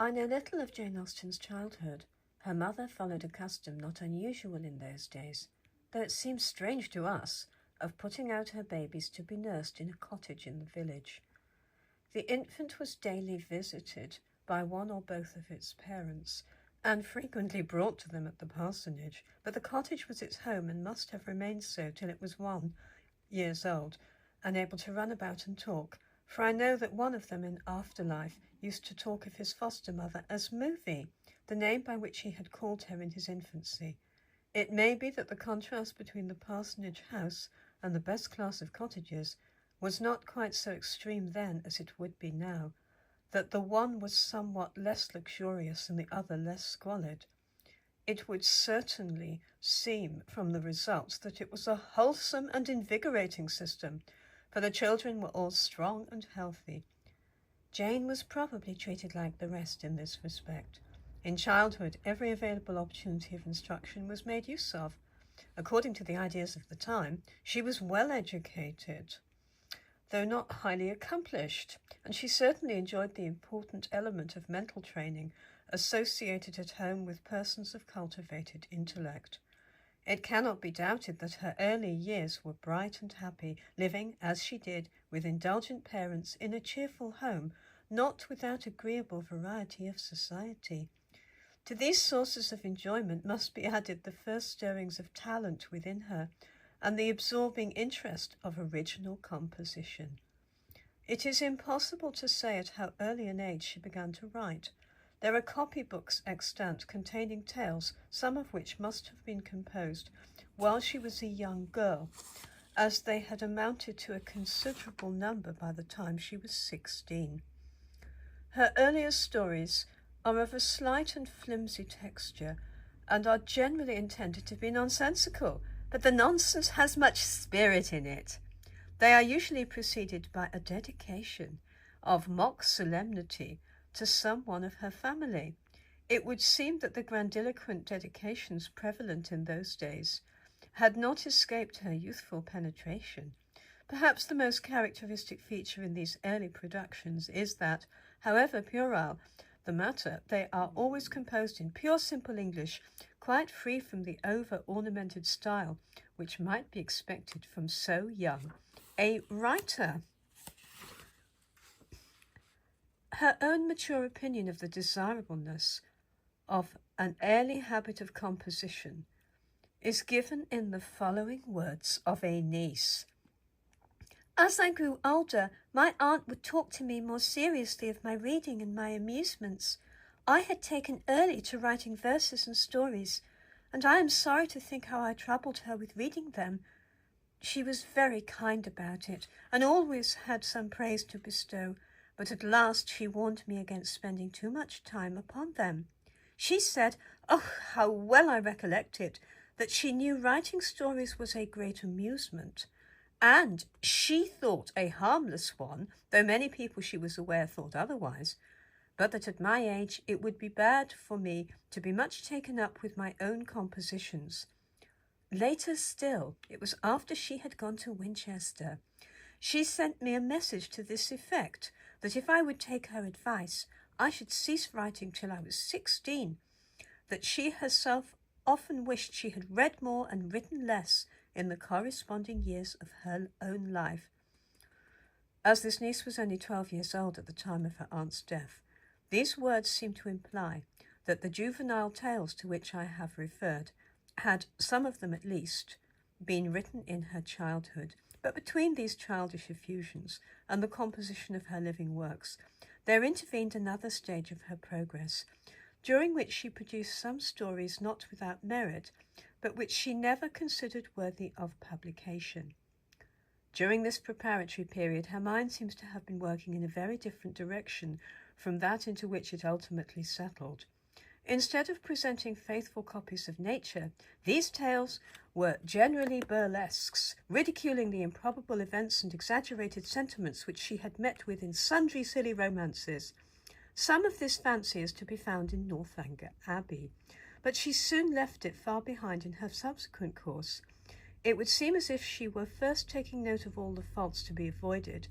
I know little of Jane Austen's childhood. Her mother followed a custom not unusual in those days, though it seems strange to us, of putting out her babies to be nursed in a cottage in the village. The infant was daily visited by one or both of its parents, and frequently brought to them at the parsonage, but the cottage was its home and must have remained so till it was 1 year old, and able to run about and talk, for I know that one of them in afterlife used to talk of his foster mother as Movie, the name by which he had called her in his infancy. It may be that the contrast between the parsonage house and the best class of cottages was not quite so extreme then as it would be now, that the one was somewhat less luxurious and the other less squalid. It would certainly seem from the results that it was a wholesome and invigorating system, for the children were all strong and healthy. Jane was probably treated like the rest in this respect. In childhood, every available opportunity of instruction was made use of. According to the ideas of the time, she was well educated, though not highly accomplished, and she certainly enjoyed the important element of mental training associated at home with persons of cultivated intellect. It cannot be doubted that her early years were bright and happy, living, as she did, with indulgent parents in a cheerful home, not without agreeable variety of society. To these sources of enjoyment must be added the first stirrings of talent within her, and the absorbing interest of original composition. It is impossible to say at how early an age she began to write. There are copybooks extant containing tales, some of which must have been composed while she was a young girl, as they had amounted to a considerable number by the time she was 16. Her earliest stories are of a slight and flimsy texture, and are generally intended to be nonsensical, but the nonsense has much spirit in it. They are usually preceded by a dedication of mock solemnity to some one of her family. It would seem that the grandiloquent dedications prevalent in those days had not escaped her youthful penetration. Perhaps the most characteristic feature in these early productions is that, however puerile the matter, they are always composed in pure simple English, quite free from the over-ornamented style which might be expected from so young a writer. Her own mature opinion of the desirableness of an early habit of composition is given in the following words of a niece. As I grew older, my aunt would talk to me more seriously of my reading and my amusements. I had taken early to writing verses and stories, and I am sorry to think how I troubled her with reading them. She was very kind about it, and always had some praise to bestow, but at last she warned me against spending too much time upon them. She said, oh, how well I recollect it, that she knew writing stories was a great amusement, and she thought a harmless one, though many people she was aware thought otherwise, but that at my age it would be bad for me to be much taken up with my own compositions. Later still, it was after she had gone to Winchester, she sent me a message to this effect, that if I would take her advice, I should cease writing till I was 16, that she herself often wished she had read more and written less in the corresponding years of her own life. As this niece was only 12 years old at the time of her aunt's death, these words seem to imply that the juvenile tales to which I have referred had, some of them at least, been written in her childhood. But between these childish effusions and the composition of her living works, there intervened another stage of her progress, during which she produced some stories not without merit, but which she never considered worthy of publication. During this preparatory period, her mind seems to have been working in a very different direction from that into which it ultimately settled. Instead of presenting faithful copies of nature, these tales were generally burlesques, ridiculing the improbable events and exaggerated sentiments which she had met with in sundry silly romances. Some of this fancy is to be found in Northanger Abbey, but she soon left it far behind in her subsequent course. It would seem as if she were first taking note of all the faults to be avoided,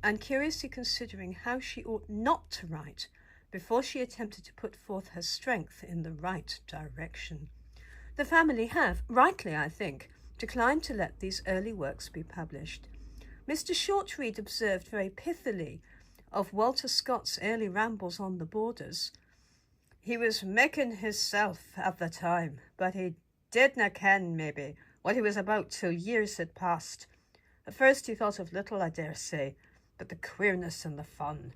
and curiously considering how she ought not to write, before she attempted to put forth her strength in the right direction. The family have, rightly I think, declined to let these early works be published. Mr. Shortreed observed very pithily of Walter Scott's early rambles on the borders, "He was making hisself at the time, but he didna ken, maybe, what he was about till years had passed. At first he thought of little, I dare say, but the queerness and the fun."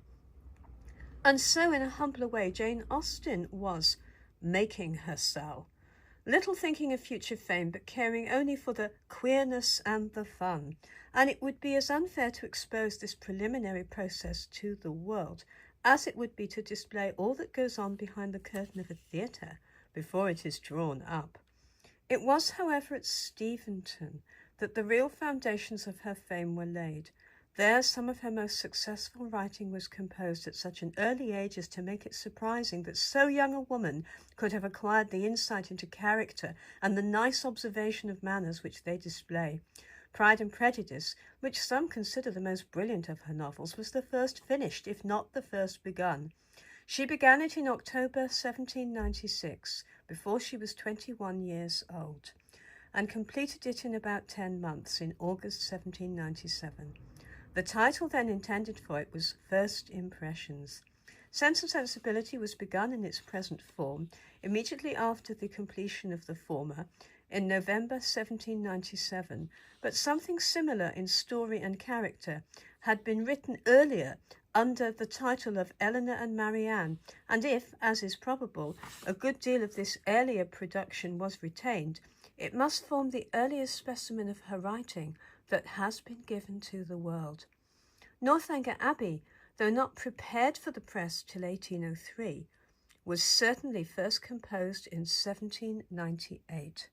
And so, in a humbler way, Jane Austen was making herself, little thinking of future fame, but caring only for the queerness and the fun. And it would be as unfair to expose this preliminary process to the world as it would be to display all that goes on behind the curtain of a theatre before it is drawn up. It was, however, at Steventon that the real foundations of her fame were laid. There some of her most successful writing was composed at such an early age as to make it surprising that so young a woman could have acquired the insight into character and the nice observation of manners which they display. Pride and Prejudice, which some consider the most brilliant of her novels, was the first finished, if not the first begun. She began it in October 1796, before she was 21 years old, and completed it in about 10 months, in August 1797. The title then intended for it was First Impressions. Sense and Sensibility was begun in its present form immediately after the completion of the former, in November 1797, but something similar in story and character had been written earlier under the title of Eleanor and Marianne, and if, as is probable, a good deal of this earlier production was retained, it must form the earliest specimen of her writing that has been given to the world. Northanger Abbey, though not prepared for the press till 1803, was certainly first composed in 1798.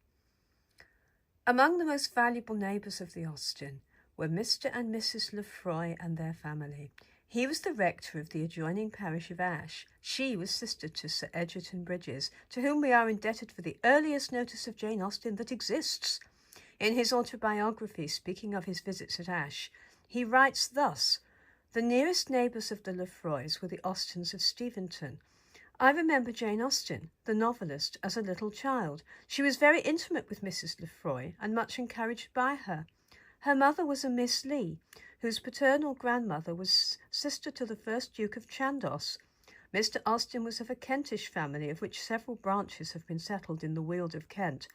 Among the most valuable neighbours of the Austen were Mr. and Mrs. Lefroy and their family. He was the rector of the adjoining parish of Ash. She was sister to Sir Egerton Brydges, to whom we are indebted for the earliest notice of Jane Austen that exists. In his autobiography, speaking of his visits at Ash, he writes thus: "The nearest neighbours of the Lefroys were the Austens of Steventon. I remember Jane Austen, the novelist, as a little child. She was very intimate with Mrs. Lefroy and much encouraged by her. Her mother was a Miss Leigh, whose paternal grandmother was sister to the first Duke of Chandos. Mr. Austen was of a Kentish family, of which several branches have been settled in the Weald of Kent,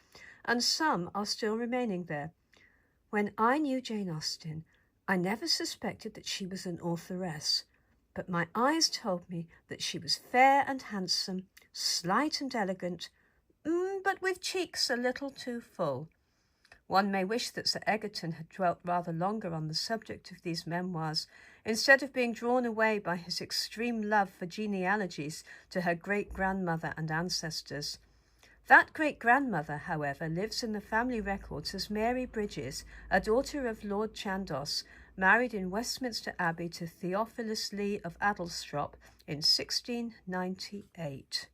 and some are still remaining there. When I knew Jane Austen, I never suspected that she was an authoress, but my eyes told me that she was fair and handsome, slight and elegant, but with cheeks a little too full." One may wish that Sir Egerton had dwelt rather longer on the subject of these memoirs, instead of being drawn away by his extreme love for genealogies to her great-grandmother and ancestors. That great-grandmother, however, lives in the family records as Mary Brydges, a daughter of Lord Chandos, married in Westminster Abbey to Theophilus Leigh of Addlestrop in 1698.